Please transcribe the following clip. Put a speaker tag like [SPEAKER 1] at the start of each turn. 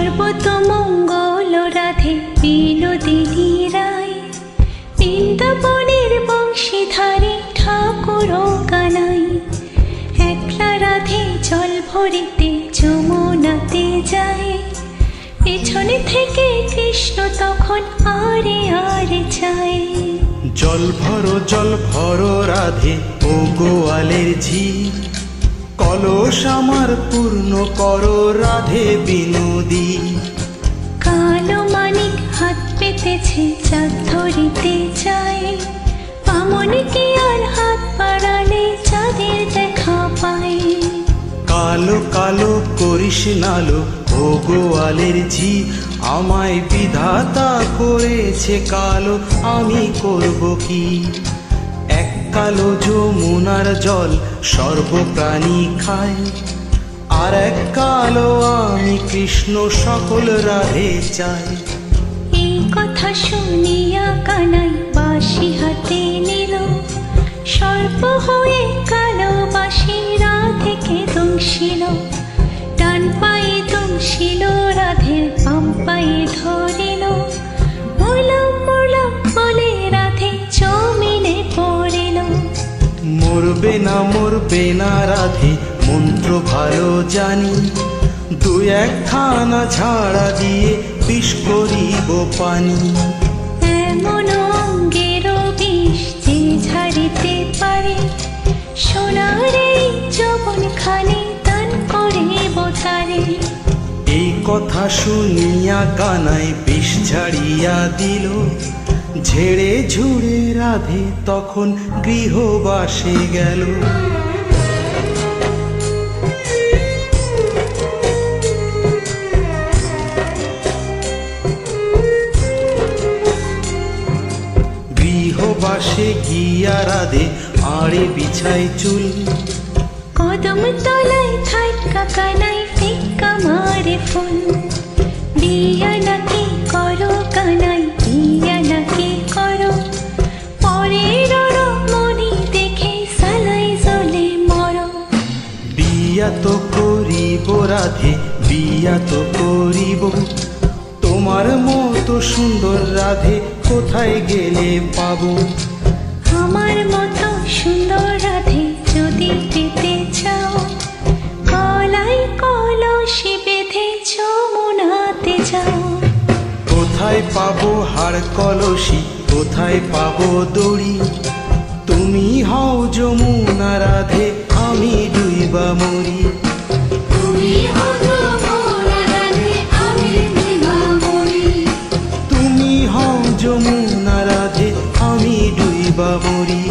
[SPEAKER 1] সর্বতমঙ্গল রাধে বিনোদিনী রায়, বৃন্দাবনের বংশীধারী ঠাকুর কানাই। একলা রাধে জল ভরিতে যমুনাতে যায়, পেছনে থেকে কৃষ্ণ তখন আরে আরে চায়।
[SPEAKER 2] জল ভরো রাধে ও গোয়ালের ঝি, কলস আমার পূর্ণ করো রাধে বিনোদী।
[SPEAKER 1] কালো মানিক হাত পেতেছে চাঁদ ধরিতে চায়, বামনে কি আর হাত বাড়ালে চাঁদের দেখা পায়।
[SPEAKER 2] কালো কালো করিস নালো ও গোয়ালের ঝি, আমায় বিধাতা করেছে কালো, আমি করব কি? এক কালো যমুনার জল সর্বপ্রাণী খায়, আর এক কালো আমি কৃষ্ণ সকল রাধে চাই।
[SPEAKER 1] এই কথা শুনিয়া কানাই বাঁশি হাতে নিল, সর্প হয়ে কালো বাঁশি রাধেকে দংশিল। ডান পায়ে দংশিল রাধের, বাম পায়ে ধরিল, মোলাম মোলাম বলে রাধে জমিনে পড়িল।
[SPEAKER 2] মরবে না রাধে মন্ত্র ভালো জানি, দু একখানা ঝাড়া দিয়ে বিষ করিব পানি।
[SPEAKER 1] এমন অঙ্গের বিষ যে ঝাড়িতে পারে, সোনার এই যৌবনখানি দান করিব তারে।
[SPEAKER 2] এই কথা শুনিয়া কানাই বিষ ঝাড়িয়া দিল, ঝেড়ে ঝুড়ে রাধে তখন গৃহবাসে গেল। গৃহবাসে গিয়া রাধে আড়ে বিছাই চুল,
[SPEAKER 1] কদম তলায় থাকা কানাই ফিক্কা মারে ফুল। বিয়া নাকি করো কানাই, বিয়া নাকি করো, পরের মনি দেখে সালাই জ্বলে মরো।
[SPEAKER 2] বিয়া তো করিব রাধে, বিয়া তো করিব, তোমার মতো সুন্দর রাধে কোথায় গেলে পাবো?
[SPEAKER 1] আমার মতো সুন্দর রাধে যদি পেতে চাও, গলায় কলসি বেঁধে যমুনাতে যাও।
[SPEAKER 2] কোথায় পাবো হাড় কলসি, কোথায় পাবো দড়ি? তুমি হও যমুনা রাধে, আমি ডুইবা মরি।
[SPEAKER 1] তুমি হও যমুনা রাধে, আমি ডুইবা মরি।
[SPEAKER 2] তুমি হও যমুনা রাধে, আমি ডুইবা মরি।